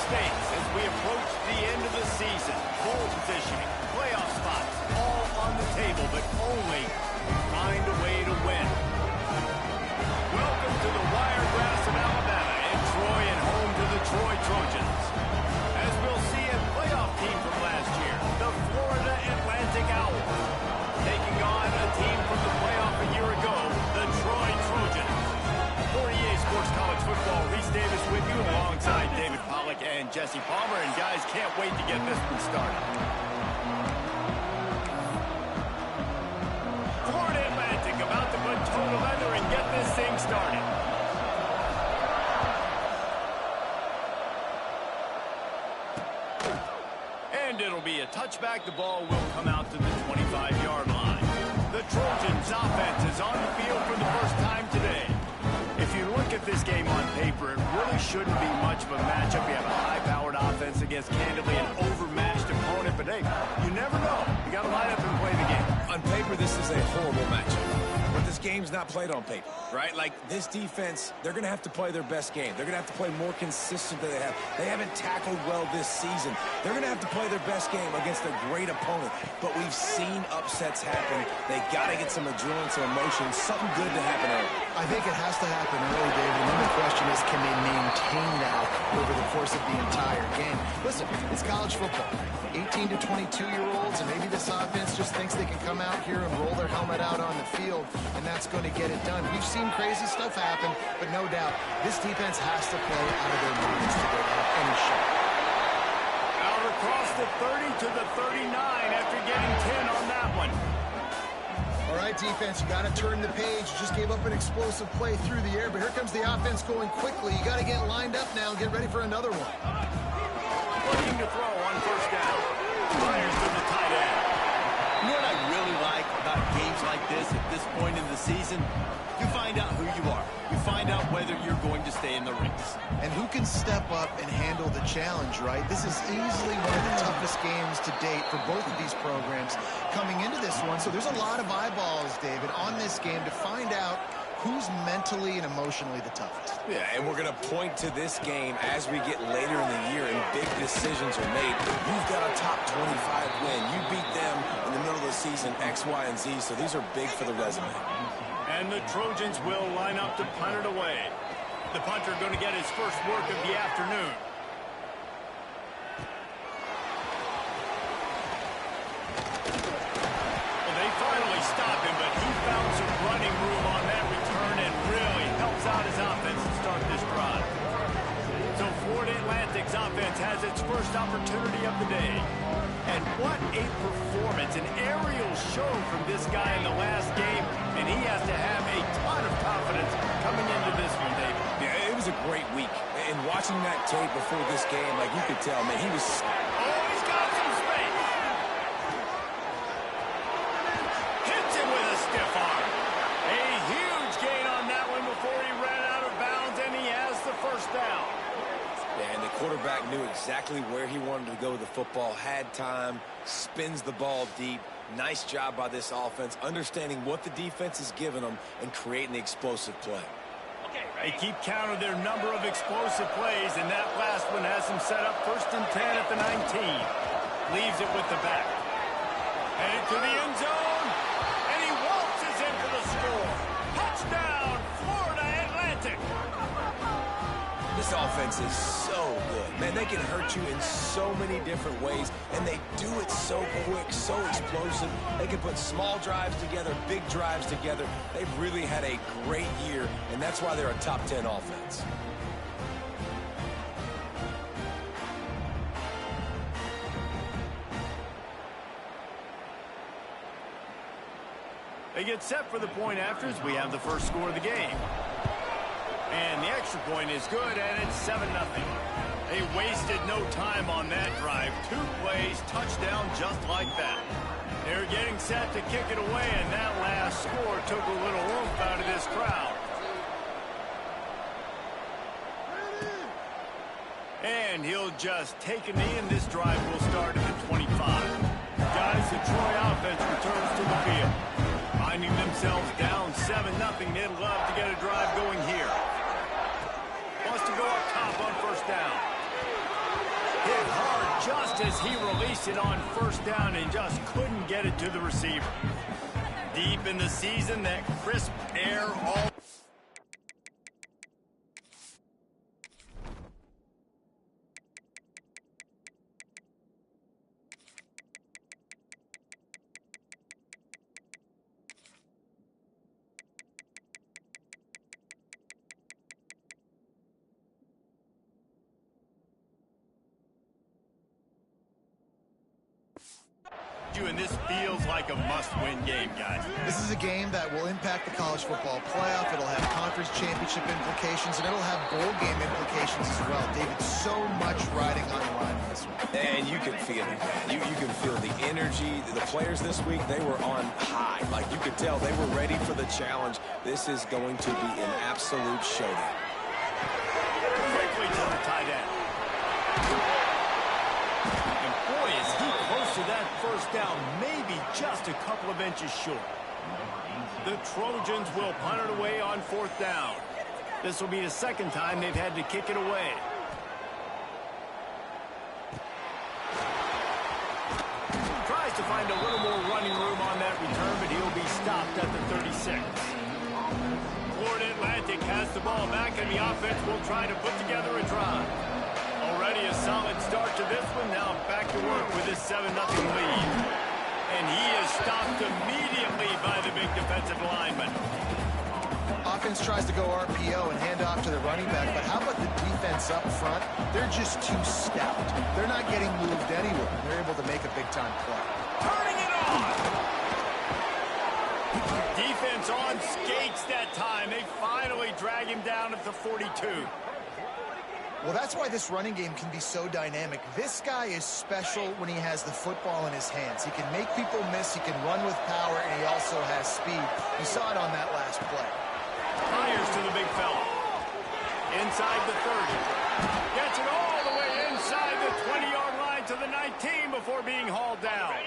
stakes as we approach the end of the season. Bowl positioning, playoff spots, all on the table, but only find a way to win. Welcome to the Wiregrass of Alabama in Troy and home to the Troy Trojans. As we'll see a playoff team from last year, the Florida Atlantic Owls, taking on a team from the playoff a year ago, the Troy Trojans. For EA Sports College Football, Reese Davis with you alongside David Pollack and Jesse Palmer. And guys, can't wait to get this one started. Florida Atlantic about to put toe to leather and get this thing started. And it'll be a touchback. The ball will come out to the 25-yard line. The Trojans offense is on the field for the first time today. If you look at this game on paper, it really shouldn't be much of a matchup. You have a high-powered offense against, candidly, an overmatched opponent. But, hey, you never know. You got to line up and play the game. On paper, this is a horrible matchup. But this game's not played on paper, right? Like, this defense, they're going to have to play their best game. They're going to have to play more consistent than they have. They haven't tackled well this season. They're going to have to play their best game against a great opponent. But we've seen upsets happen. They got to get some adrenaline, some emotion, something good to happen early. I think it has to happen early, David. And then the question is, can they maintain that over the course of the entire game? Listen, it's college football. 18 to 22-year-olds, and maybe this offense just thinks they can come out here and roll their helmet out on the field, and that's going to get it done. We've seen crazy stuff happen, but no doubt, this defense has to play out of their minds today to have any shot. Out across the 30 to the 39 after getting 10 on that one. All right, defense, you got to turn the page. You just gave up an explosive play through the air, but here comes the offense going quickly. You got to get lined up now and get ready for another one. Looking to throw on first down. Fires to the tight end. You know what I really like about games like this at this point in the season? You find out who you are. You find out whether you're going to stay in the race. And who can step up and handle the challenge, right? This is easily one of the toughest games to date for both of these programs coming into this one. So there's a lot of eyeballs, David, on this game to find out who's mentally and emotionally the toughest. Yeah, and we're going to point to this game as we get later in the year and big decisions are made. You've got a top 25 win. You beat them in the middle of the season, X, Y, and Z, so these are big for the resume. And the Trojans will line up to punt it away. The punter going to get his first work of the afternoon. Well, they finally stop him, but he found some running room on that return and really helps out his offense to start this drive. So Florida Atlantic's offense has its first opportunity of the day. And what a performance, an aerial show from this guy in the last game, and he has to have a ton of confidence coming into this one, David. Yeah, it was a great week. And watching that tape before this game, like you could tell, man, he was... Oh, he's got some space. Hits him with a stiff arm. A huge gain on that one before he ran out of bounds, and he has the first down. Yeah, and the quarterback knew exactly where he wanted to go with the football, had time, spins the ball deep. Nice job by this offense, understanding what the defense is giving them and creating the explosive play. They keep count of their number of explosive plays, and that last one has them set up 1st and 10 at the 19. Leaves it with the back. Headed to the end zone, and he waltzes in for the score. Touchdown, Florida Atlantic. This offense is so good. Man, they can hurt you in so many different ways, and they do it so quick, so explosive. They can put small drives together, big drives together. They've really had a great year, and that's why they're a top 10 offense. They get set for the point after as we have the first score of the game. And the extra point is good, and it's 7-0. They wasted no time on that drive. 2 plays, touchdown just like that. They're getting set to kick it away, and that last score took a little oomph out of this crowd. And he'll just take a knee, and this drive will start at the 25. Guys, the Troy offense returns to the field. Finding themselves down 7-0, they'd love to get a drive going here. Wants to go up top on first down. he released it on first down and just couldn't get it to the receiver. Deep in the season, that crisp air all... And this feels like a must-win game, guys. This is a game that will impact the college football playoff. It'll have conference championship implications, and it'll have bowl game implications as well. David, so much riding on the line in this one. And you can feel it. You can feel the energy. The players this week, they were on high. Like, you could tell they were ready for the challenge. This is going to be an absolute showdown. Quickly to the tight end. And boy, is he close to that first down, maybe just a couple of inches short. The Trojans will punt it away on fourth down. This will be the second time they've had to kick it away. Tries to find a little more running room on that return, but he'll be stopped at the 36. Florida Atlantic has the ball back, and the offense will try to put together a drive. Already a solid start to this one. Now back to work with this 7-0 lead. And he is stopped immediately by the big defensive lineman. Offense tries to go RPO and hand off to the running back, but how about the defense up front? They're just too stout. They're not getting moved anywhere. They're able to make a big-time play. Turning it on! Defense on skates that time. They finally drag him down at the 42. Well, that's why this running game can be so dynamic. This guy is special when he has the football in his hands. He can make people miss, he can run with power, and he also has speed. You saw it on that last play. Fires to the big fella. Inside the 30. Gets it all the way inside the 20-yard line to the 19 before being hauled down.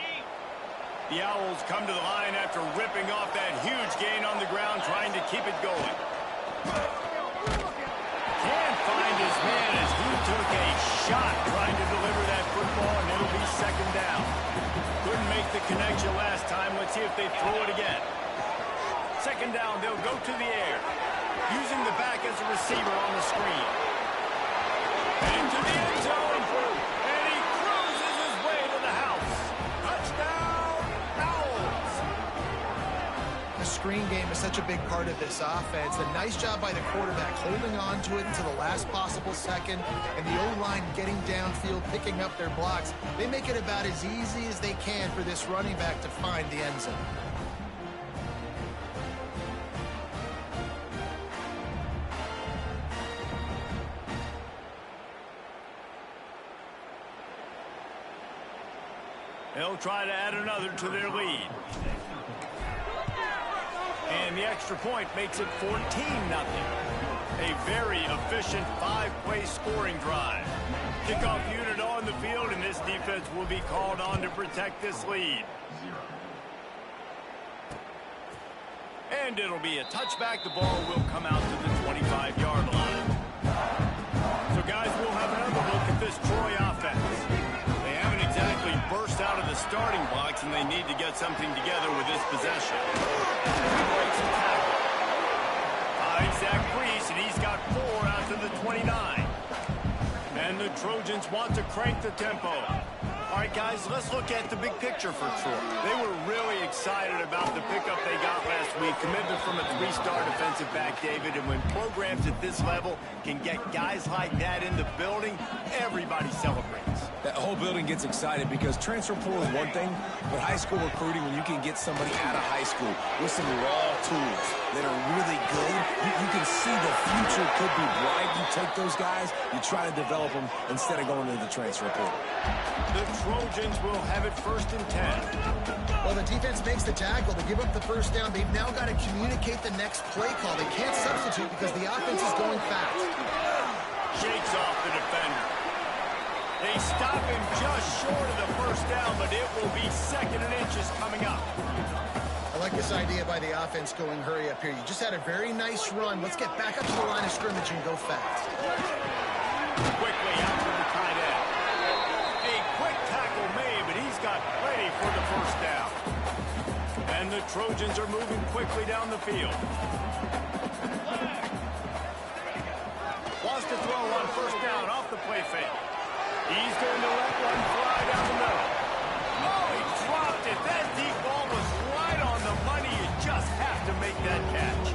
The Owls come to the line after ripping off that huge gain on the ground, trying to keep it going. Can't find his man as he took a shot trying to deliver that football, and it'll be second down. Couldn't make the connection last time. Let's see if they throw it again. Second down, they'll go to the air, using the back as a receiver on the screen. Into the end zone, and he cruises his way to the house. Touchdown, Owls! The screen game is such a big part of this offense. A nice job by the quarterback holding on to it until the last possible second, and the O-line getting downfield, picking up their blocks. They make it about as easy as they can for this running back to find the end zone. They'll try to add another to their lead. And the extra point makes it 14-0. A very efficient 5-play scoring drive. Kickoff unit on the field, and this defense will be called on to protect this lead. And it'll be a touchback. The ball will come out to the 25-yard line. So, guys, we'll have another look at this Troy offense. They haven't exactly burst out of the starting blocks, and they need to get something together with this possession. He breaks a tackle. Finds Zach Priest, and he's got 4 out to the 29. And the Trojans want to crank the tempo. All right, guys, let's look at the big picture for Troy. They were really excited about the pickup they got last week. Commitment from a 3-star defensive back, David. And when programs at this level can get guys like that in the building, everybody celebrates. That whole building gets excited because transfer portal is one thing, but high school recruiting, when you can get somebody out of high school with some raw tools that are really good, you can see the future could be bright. You take those guys, you try to develop them instead of going into the transfer portal. The Trojans will have it 1st and 10. Well, the defense makes the tackle. They give up the first down. They've now got to communicate the next play call. They can't substitute because the offense is going fast. Shakes off the defender. They stop him just short of the first down, but it will be 2nd and inches coming up. I like this idea by the offense going hurry up here. You just had a very nice run. Let's get back up to the line of scrimmage and go fast. Quickly out to the tight end. A quick tackle And the Trojans are moving quickly down the field. Wants to throw on first down off the play fake. He's going to let one fly down the middle. Oh, he dropped it. That deep ball was right on the money. You just have to make that catch.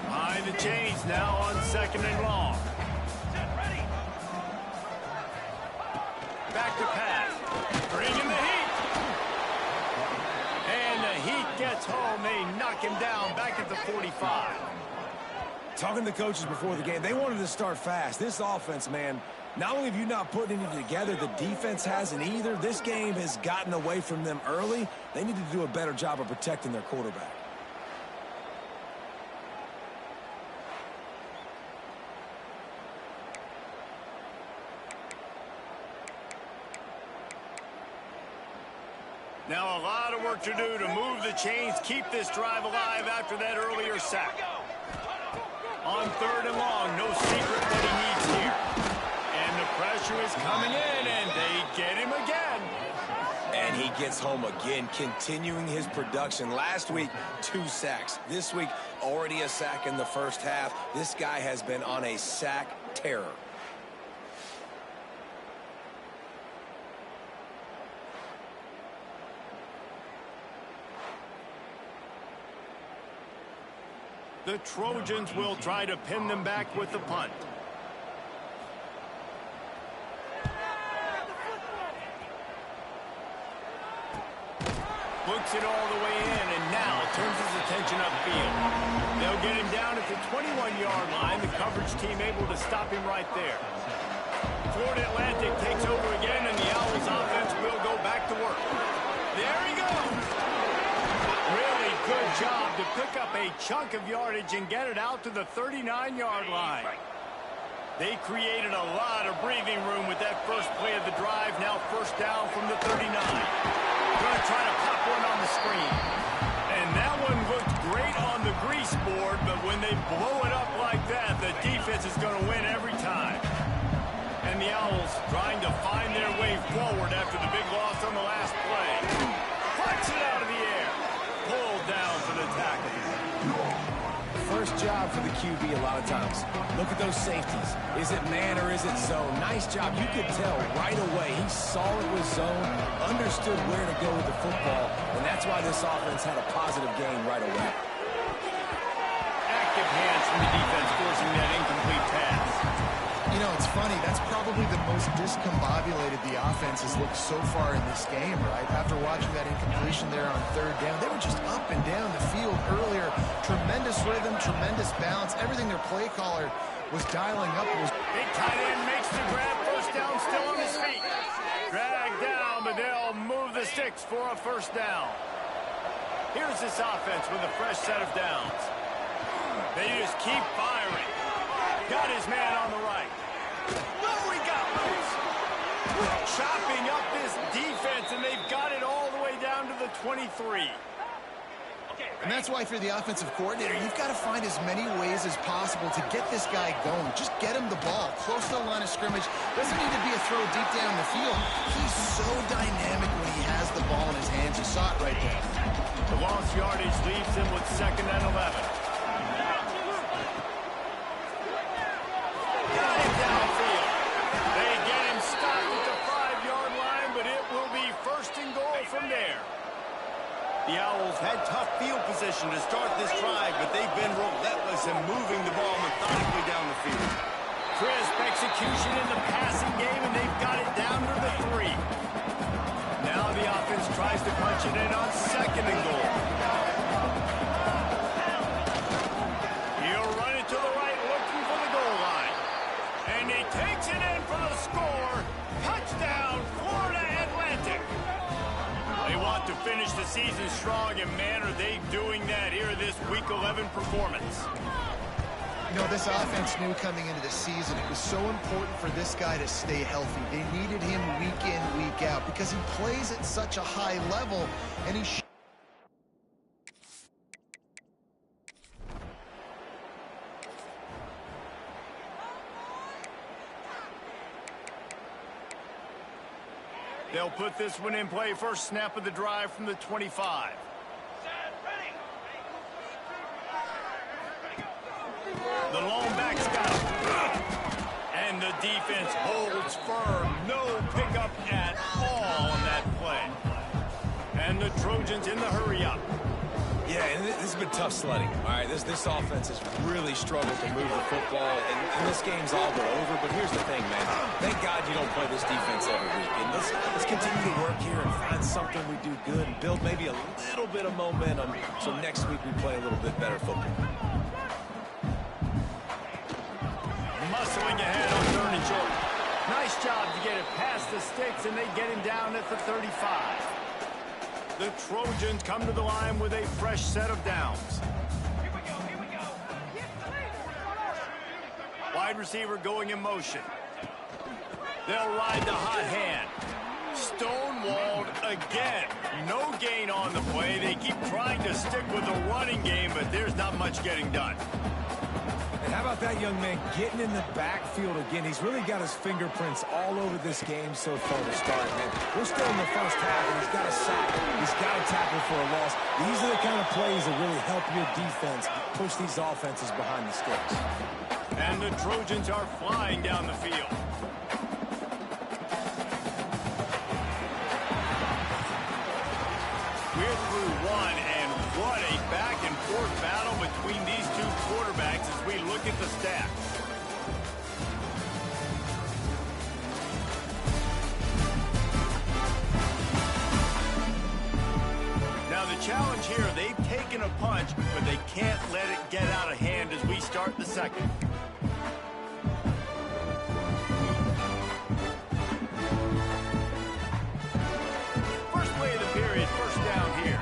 Behind the chains now on 2nd and long. Back to pass. Bringing the heat. And the heat gets home. They knock him down back at the 45. Talking to the coaches before the game, they wanted to start fast. This offense, man, not only have you not put anything together, the defense hasn't either. This game has gotten away from them early. They need to do a better job of protecting their quarterback. Now a lot of work to do to move the chains, keep this drive alive after that earlier sack. On 3rd and long, no secret what he needs here. And the pressure is coming in, and they get him again. And he gets home again, continuing his production. Last week, 2 sacks. This week, already a sack in the first half. This guy has been on a sack terror. The Trojans will try to pin them back with the punt. Looks it all the way in, and now turns his attention upfield. They'll get him down at the 21-yard line. The coverage team able to stop him right there. Florida Atlantic takes over again, and the Owls offense will go back to work. There he goes. Really good job to pick up a chunk of yardage and get it out to the 39-yard line. They created a lot of breathing room with that first play of the drive. Now first down from the 39. Going to try to pop one on the screen. And that one looked great on the grease board, but when they blow it up like that, the defense is going to win every time. And the Owls trying to find their way forward after the big loss on the last play. Flex it out of the air. Pulled down for the tackle. First job for the QB a lot of times. Look at those safeties. Is it man or is it zone? Nice job. You could tell right away he saw it was zone, understood where to go with the football, and that's why this offense had a positive game right away. Active hands from the defense forcing that incomplete pass. You know, it's funny. That's probably the most discombobulated the offense has looked so far in this game, right? After watching that incompletion there on 3rd down, they were just up and down the field earlier. Tremendous rhythm, tremendous balance. Everything their play caller was dialing up was... Big tight end makes the grab. First down, still on his feet. Dragged down, but they'll move the sticks for a first down. Here's this offense with a fresh set of downs. They just keep firing. Got his man on the right. Oh, he got loose. Chopping up this defense, and they've got it all the way down to the 23. And that's why, if you're the offensive coordinator, you've got to find as many ways as possible to get this guy going. Just get him the ball close to the line of scrimmage. Doesn't need to be a throw deep down the field. He's so dynamic when he has the ball in his hands. You saw it right there. The lost yardage leaves him with 2nd and 11. Got him downfield. They get him stopped at the 5-yard line, but it will be 1st and goal from there. The Owls had tough field position to start this drive, but they've been relentless in moving the ball methodically down the field. Crisp execution in the passing game, and they've got it down to the 3. Now the offense tries to punch it in on 2nd and goal. He'll run it to the right, looking for the goal line. And he takes it in for the score. Touchdown, Florida Atlantic. They want to finish the season strong, and man, are they doing that here in this Week 11 performance. You know, this offense knew coming into the season it was so important for this guy to stay healthy. They needed him week in, week out, because he plays at such a high level, and he... They'll put this one in play. First snap of the drive from the 25. The lone back's got him. And the defense holds firm. No pickup at all on that play. And the Trojans in the hurry-up. Yeah, and this has been tough sledding. All right, this offense has really struggled to move the football, and this game's all but over. But here's the thing, man. Thank God you don't play this defense every week. And let's continue to work here and find something we do good and build maybe a little bit of momentum so next week we play a little bit better football. Muscling ahead on 3rd and short. Nice job to get it past the sticks, and they get him down at the 35. The Trojans come to the line with a fresh set of downs. Wide receiver going in motion. They'll ride the hot hand. Stonewalled again. No gain on the play. They keep trying to stick with the running game, but there's not much getting done. And how about that young man getting in the backfield again? He's really got his fingerprints all over this game so far to start, man. We're still in the first half, and he's got a sack. He's got a tackle for a loss. These are the kind of plays that really help your defense push these offenses behind the sticks. And the Trojans are flying down the field. We're through one, and what a back-and-forth battle between these two quarterbacks as we look at the stats. Now the challenge here, they've taken a punch, but they can't let it get out of hand as we start the second. First play of the period, first down here.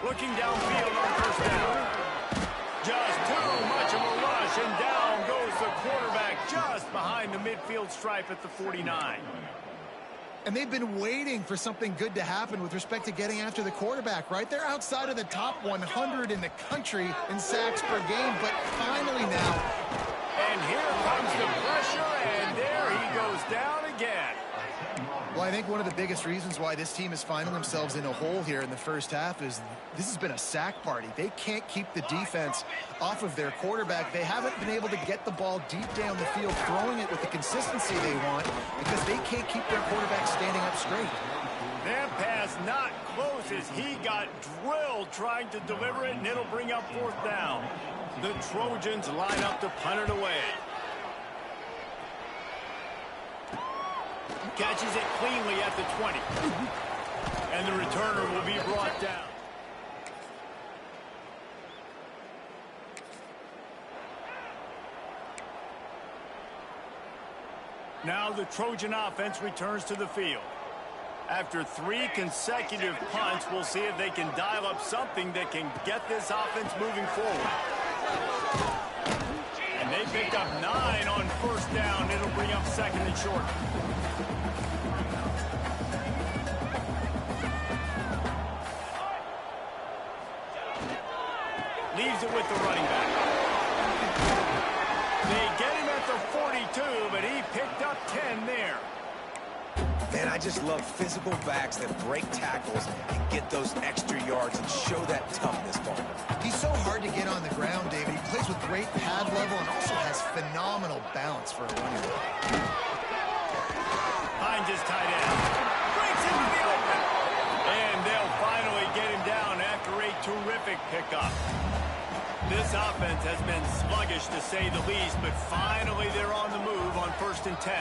Looking downfield on first down. Just too much of a rush, and down goes the quarterback just behind the midfield stripe at the 49. And they've been waiting for something good to happen with respect to getting after the quarterback, right? They're outside of the top 100 in the country in sacks per game, but finally now. And here comes the pressure, and there he goes down again. Well, I think one of the biggest reasons why this team is finding themselves in a hole here in the first half is this has been a sack party. They can't keep the defense off of their quarterback. They haven't been able to get the ball deep down the field, throwing it with the consistency they want because they can't keep their quarterback standing up straight. That pass not close as he got drilled trying to deliver it, and it'll bring up fourth down. The Trojans line up to punt it away. Catches it cleanly at the 20. And the returner will be brought down. Now the Trojan offense returns to the field. After 3 consecutive punts, we'll see if they can dial up something that can get this offense moving forward. And they picked up 9 on first down. It'll bring up second and short. Leaves it with the running back. They get him at the 42, but he picked up 10 there. Man, I just love physical backs that break tackles and get those extra yards and show that toughness ball. He's so hard to get on the ground, David. He plays with great pad level and also has phenomenal balance for a running back. Finds his tight end. Breaks into the open. And they'll finally get him down after a terrific pickup. This offense has been sluggish to say the least, but finally they're on the move on 1st and 10.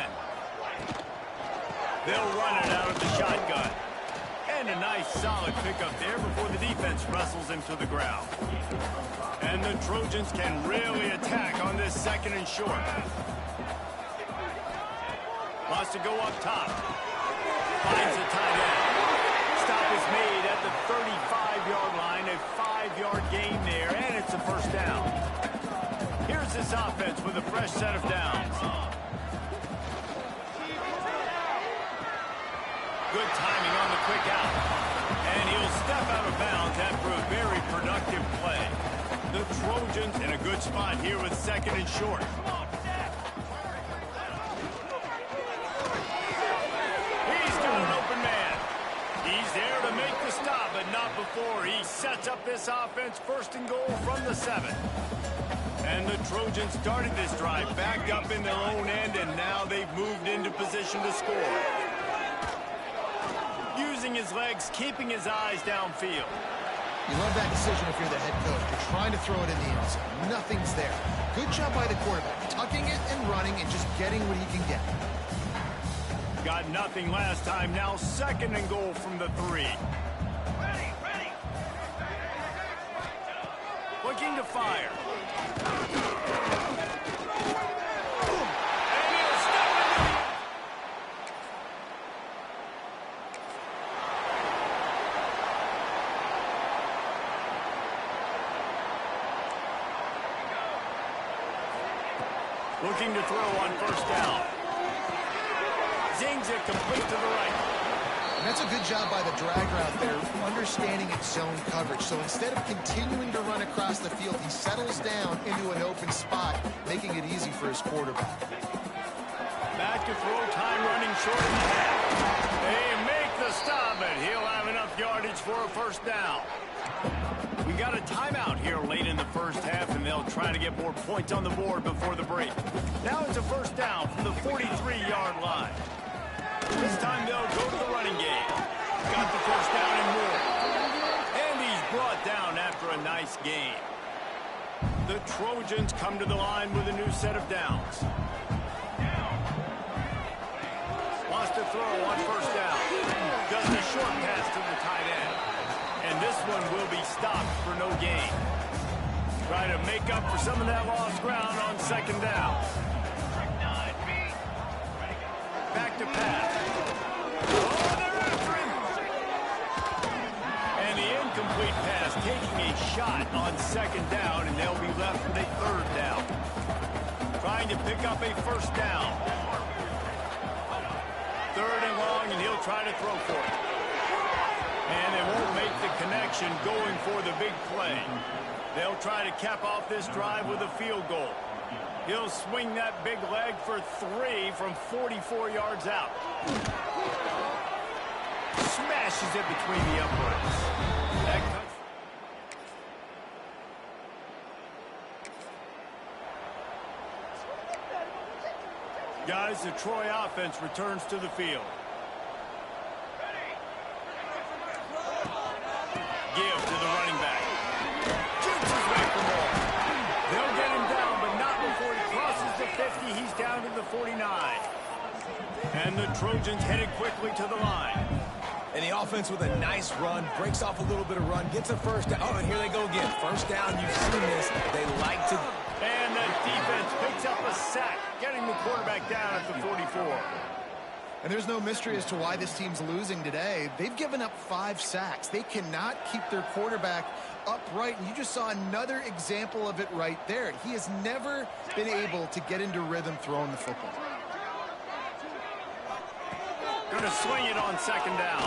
They'll run it out of the shotgun. And a nice solid pickup there before the defense wrestles him to the ground. And the Trojans can really attack on this 2nd and short. Wants to go up top. Finds the tight end. Stop is made at the 35-yard line. A 5-yard gain there, and it's a first down. Here's this offense with a fresh set of downs. Good timing on the quick out. And he'll step out of bounds after a very productive play. The Trojans in a good spot here with 2nd and short. He's got an open man. He's there to make the stop, but not before floor. He sets up this offense, first and goal from the 7. And the Trojans started this drive back up in their own end, and now they've moved into position to score. Using his legs, keeping his eyes downfield. You love that decision if you're the head coach. You're trying to throw it in the end zone. Nothing's there. Good job by the quarterback, tucking it and running and just getting what he can get. Got nothing last time. Now second and goal from the 3. Looking to fire. Looking to throw on first down. Zings it complete to the right. And that's a good job by the drag route there, understanding its zone coverage. So instead of continuing to run across the field, he settles down into an open spot, making it easy for his quarterback. Back to throw, time running short in the half. They make the stop, but he'll have enough yardage for a first down. We got a timeout here late in the first half, and they'll try to get more points on the board before the break. Now it's a first down from the 43-yard line. This time they'll go to the running game. Got the first down and more. And he's brought down after a nice gain. The Trojans come to the line with a new set of downs. Lost a throw on first down. Does a short pass to the tight end. And this one will be stopped for no gain. Try to make up for some of that lost ground on second down. Back to pass. Oh, they're after him. And the incomplete pass taking a shot on second down, and they'll be left with a third down. Trying to pick up a first down. Third and long, and he'll try to throw for it. And they won't make the connection going for the big play. They'll try to cap off this drive with a field goal. He'll swing that big leg for 3 from 44 yards out. Smashes it between the uprights. That cuts. Guys, the Troy offense returns to the field. Give to the running back. Shoots his way for more. They'll get him down, but not before he crosses the 50. He's down to the 49. And the Trojans headed quickly to the line. And the offense with a nice run, breaks off a little bit of run, gets a first down. Oh, and here they go again. First down, you've seen this. They like to... And the defense picks up a sack, getting the quarterback down at the 44. And there's no mystery as to why this team's losing today. They've given up 5 sacks. They cannot keep their quarterback upright, and you just saw another example of it right there. He has never been able to get into rhythm throwing the football. Going to swing it on second down.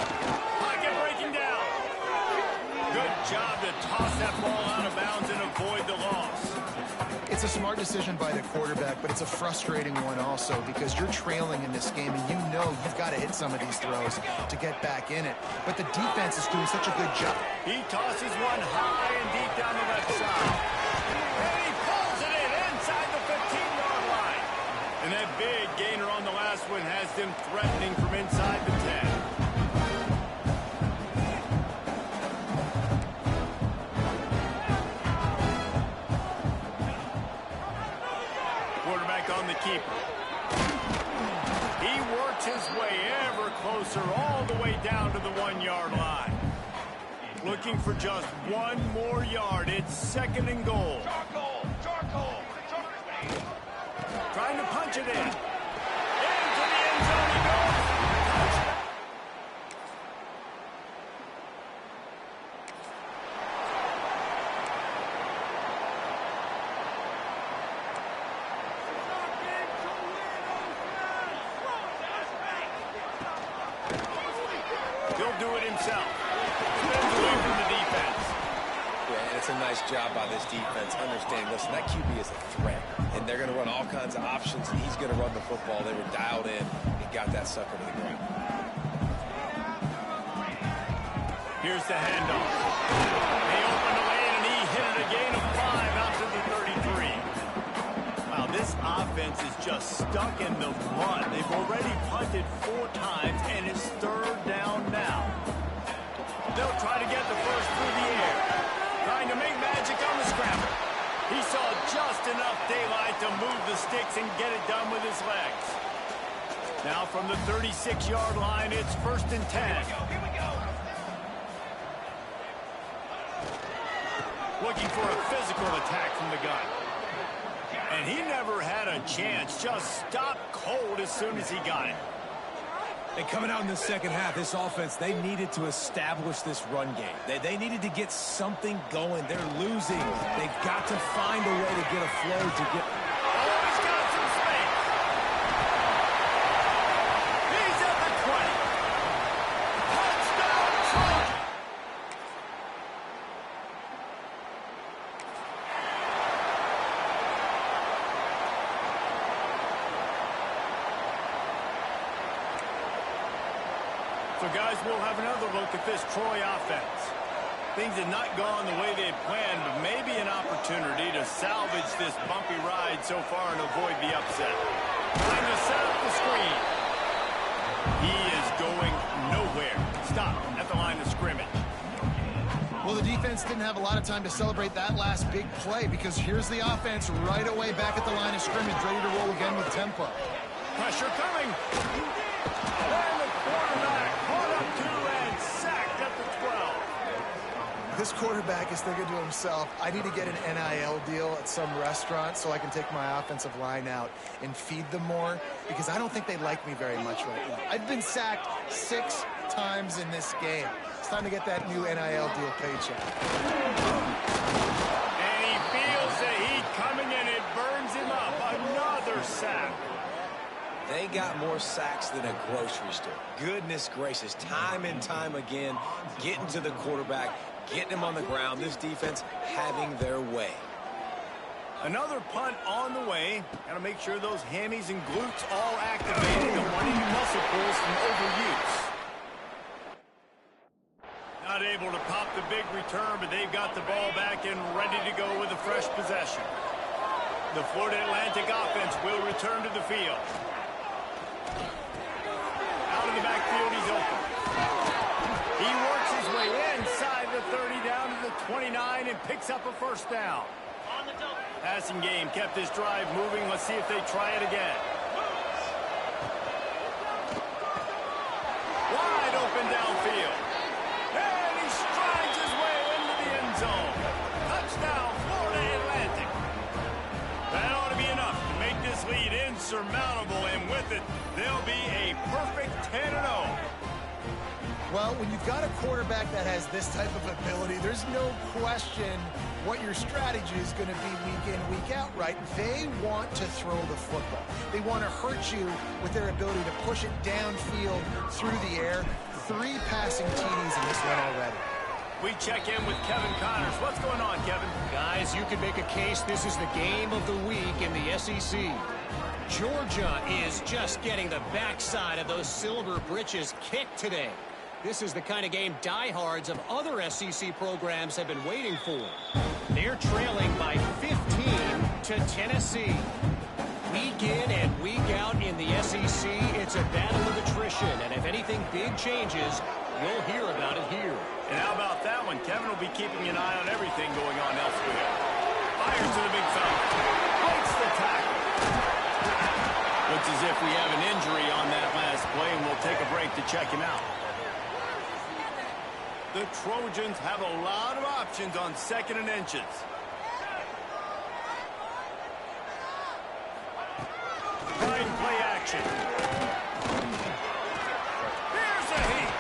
Pocket breaking down. Good job to toss that ball out of bounds and avoid the loss. It's a smart decision by the quarterback, but it's a frustrating one also because you're trailing in this game and you know you've got to hit some of these throws to get back in it. But the defense is doing such a good job. He tosses one high and deep down the left side. And he pulls it in inside the 15-yard line. And that big gainer on the last one has them threatening from inside the 10. On the keeper. He works his way ever closer all the way down to the 1-yard line. Looking for just one more yard. It's second and goal. Trying to punch it in. Into the end zone he goes. He'll do it himself. Spins away from the defense. Yeah, and it's a nice job by this defense understanding, listen, that QB is a threat, and they're going to run all kinds of options, and he's going to run the football. They were dialed in and got that sucker to the ground. Here's the handoff. They opened the lane, and he hit it a gain of 5 out to the 33. Wow, this offense is just stuck in the mud. They've already punted 4 times, and it's 3rd down now. They'll try to get the first through the air. Trying to make magic on the scramble. He saw just enough daylight to move the sticks and get it done with his legs. Now from the 36-yard line, it's 1st and 10. Here we go. Looking for a physical attack from the gun. And he never had a chance. Just stopped cold as soon as he got it. And coming out in the second half, this offense, they needed to establish this run game. They needed to get something going. They're losing. They've got to find a way to get a flow to get... Oh, he's got some space. He's at the 20. Touchdown, Trojan. So, guys, we'll have another look at this Troy offense. Things had not gone the way they had planned, but maybe an opportunity to salvage this bumpy ride so far and avoid the upset. Time to set up the screen. He is going nowhere. Stop at the line of scrimmage. Well, the defense didn't have a lot of time to celebrate that last big play because here's the offense right away back at the line of scrimmage, ready to roll again with tempo. Pressure coming. And the quarterback caught up to and sacked at the 12. This quarterback is thinking to himself, I need to get an NIL deal at some restaurant so I can take my offensive line out and feed them more because I don't think they like me very much right now. I've been sacked 6 times in this game. It's time to get that new NIL deal paycheck. And he feels the heat coming and it burns him up. Another sack. They got more sacks than a grocery store. Goodness gracious, time and time again, getting to the quarterback, getting him on the ground. This defense having their way. Another punt on the way. Got to make sure those hammies and glutes all activated. Don't want any muscle pulls from overuse. Not able to pop the big return, but they've got the ball back and ready to go with a fresh possession. The Florida Atlantic offense will return to the field. Out of the backfield, he's open. He works his way inside the 30 down to the 29 and picks up a first down. Passing game kept this drive moving. Let's see if they try it again. Wide open downfield. And he strides his way into the end zone. Touchdown, Florida Atlantic. That ought to be enough to make this lead insurmountable, and with it, they'll be a perfect 10-0. Well, when you've got a quarterback that has this type of ability, there's no question what your strategy is going to be week in, week out, right? They want to throw the football. They want to hurt you with their ability to push it downfield through the air. 3 passing TDs in this one already. We check in with Kevin Connors. What's going on, Kevin? Guys, you can make a case this is the game of the week in the SEC. Georgia is just getting the backside of those silver britches kicked today. This is the kind of game diehards of other SEC programs have been waiting for. They're trailing by 15 to Tennessee. Week in and week out in the SEC, it's a battle of attrition, and if anything big changes, you'll hear about it here. And how about that one? Kevin will be keeping an eye on everything going on elsewhere. Fires to the big fella. Breaks the tackle. Looks as if we have an injury on that last play, and we'll take a break to check him out. The Trojans have a lot of options on 2nd and inches. Fine play action. Here's a heat.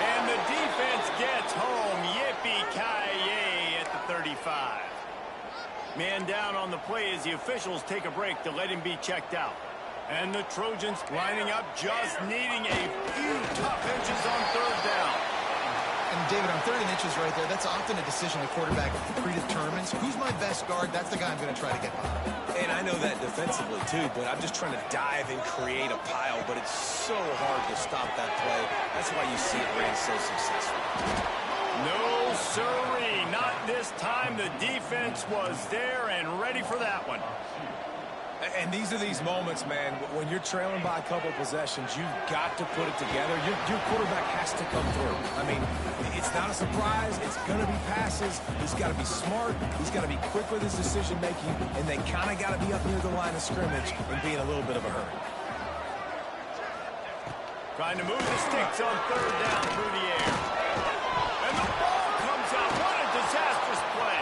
And the defense gets home. Yippee-ki-yay at the 35. Man down on the play as the officials take a break to let him be checked out. And the Trojans lining up, just needing a few tough inches on 3rd down. And David, on 3rd and inches right there, that's often a decision the quarterback predetermines. Who's my best guard? That's the guy I'm going to try to get behind. And I know that defensively, too, but I'm just trying to dive and create a pile, but it's so hard to stop that play. That's why you see it ran so successful. No, sirree. Not this time. The defense was there and ready for that one. And these are these moments, man, when you're trailing by a couple possessions, you've got to put it together. Your quarterback has to come through. I mean, it's not a surprise. It's going to be passes. He's got to be smart. He's got to be quick with his decision-making, and they kind of got to be up near the line of scrimmage and be in a little bit of a hurry. Trying to move the sticks on third down through the air. And the ball comes out. What a disastrous play.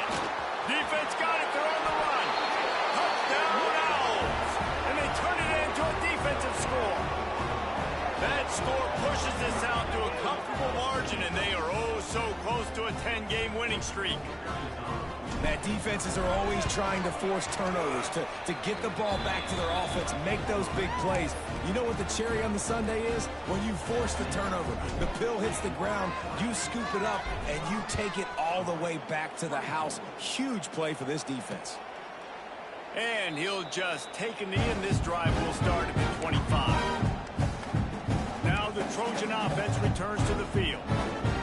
Defense got it. They're on the run. Touchdown Owls. And they turn it into a defensive score. That score pushes this out to a comfortable margin, and they are oh so close to a 10-game winning streak. That defenses are always trying to force turnovers, to get the ball back to their offense, make those big plays. You know what the cherry on the sundae is? When you force the turnover, the pill hits the ground, you scoop it up, and you take it all the way back to the house. Huge play for this defense. And he'll just take a knee, and this drive will start at the 25. Now the Trojan offense returns to the field.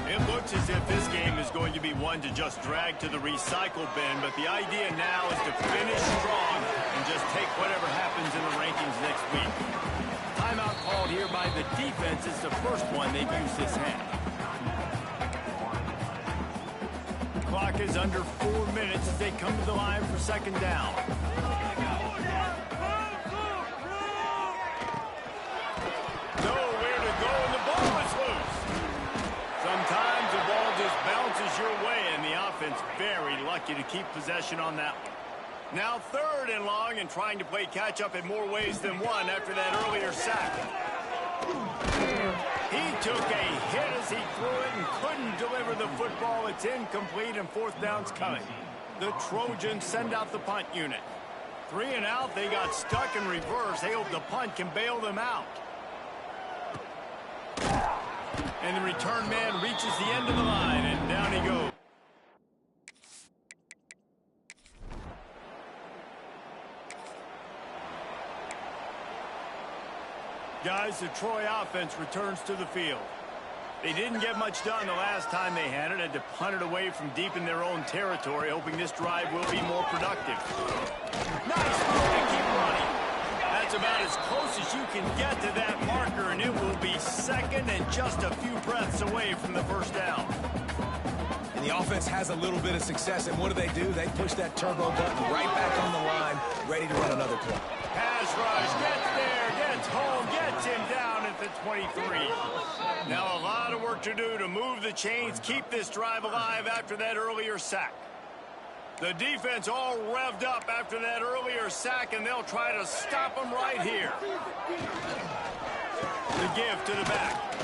It looks as if this game is going to be one to just drag to the recycle bin, but the idea now is to finish strong and just take whatever happens in the rankings next week. Timeout called here by the defense is the first one they've used this half. Clock is under 4 minutes as they come to the line for second down. Nowhere to go, and the ball is loose. Sometimes the ball just bounces your way, and the offense very lucky to keep possession on that one. Now third and long, and trying to play catch-up in more ways than one after that earlier sack. He took a hit as he threw it and couldn't deliver the football. It's incomplete, and fourth down's coming. The Trojans send out the punt unit. 3 and out, they got stuck in reverse. They hope the punt can bail them out. And the return man reaches the end of the line, and down he goes. Guys, the Troy offense returns to the field. They didn't get much done the last time they had it to punt it away from deep in their own territory, hoping this drive will be more productive. Nice move to keep running. That's about as close as you can get to that marker, and it will be second and just a few breaths away from the first down. And the offense has a little bit of success, and what do? They push that turbo button right back on the line, ready to run another play. Pass rush, gets there, gets home, gets him down at the 23. Now a lot of work to do to move the chains, keep this drive alive after that earlier sack. The defense all revved up after that earlier sack, and they'll try to stop him right here. The give to the back.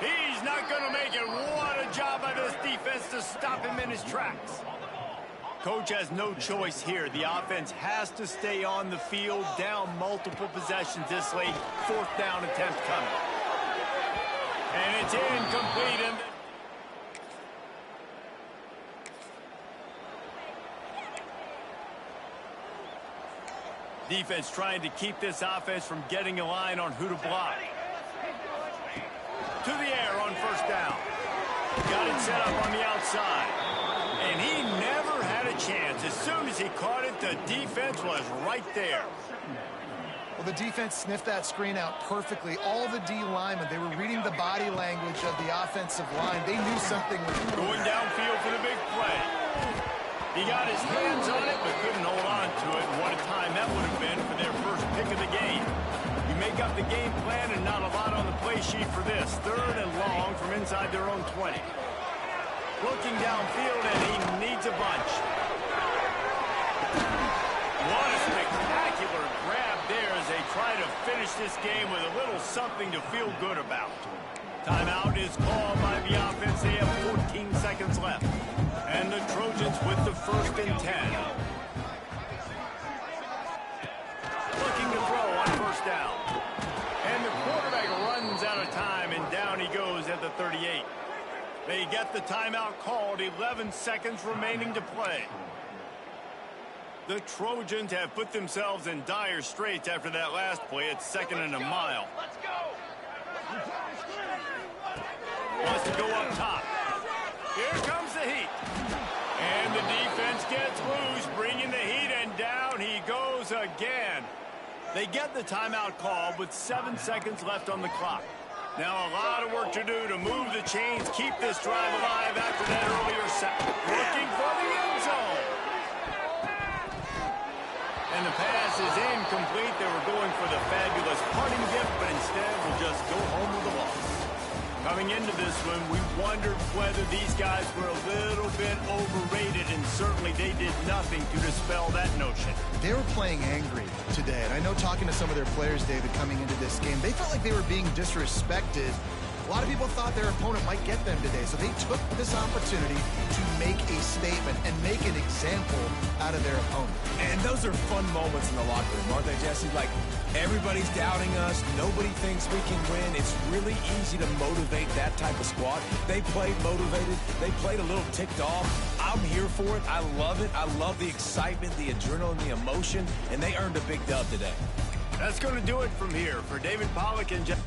He's not going to make it. What a job by this defense to stop him in his tracks. Coach has no choice here. The offense has to stay on the field, down multiple possessions this late. Fourth down attempt coming. And it's incomplete. And defense trying to keep this offense from getting a line on who to block. To the air on first down. Got it set up on the outside. And he never had a chance. As soon as he caught it, the defense was right there. Well, the defense sniffed that screen out perfectly. All the D linemen, they were reading the body language of the offensive line. They knew something was going downfield for the big play. He got his hands on it, but couldn't hold on to it. And what a time that would have been for their first pick of the game. You make up the game plan and not a lot on the play sheet for this. Third and long from inside their own 20. Looking downfield, and he needs a bunch. What a spectacular grab there as they try to finish this game with a little something to feel good about. Timeout is called by the offense. They have 14 seconds left. And the Trojans with the first and 10. Looking to throw on first down. And the quarterback runs out of time, and down he goes at the 38. They get the timeout called, 11 seconds remaining to play. The Trojans have put themselves in dire straits after that last play. It's second and a mile. Wants to go up top. Here comes the heat. And the defense gets loose, bringing the heat, and down he goes again. They get the timeout call with 7 seconds left on the clock. Now a lot of work to do to move the chains, keep this drive alive after that earlier set. Looking for the end zone. And the pass is incomplete. They were going for the fabulous parting gift, but instead will just go home with a loss. Coming into this one, we wondered whether these guys were a little bit overrated, and certainly they did nothing to dispel that notion. They were playing angry today, and I know talking to some of their players, David, coming into this game, they felt like they were being disrespected. A lot of people thought their opponent might get them today, so they took this opportunity to make a statement and make an example out of their opponent. And those are fun moments in the locker room, aren't they, Jesse? Like, everybody's doubting us. Nobody thinks we can win. It's really easy to motivate that type of squad. They played motivated. They played a little ticked off. I'm here for it. I love it. I love the excitement, the adrenaline, the emotion, and they earned a big dub today. That's going to do it from here. For David Pollack and Jeff.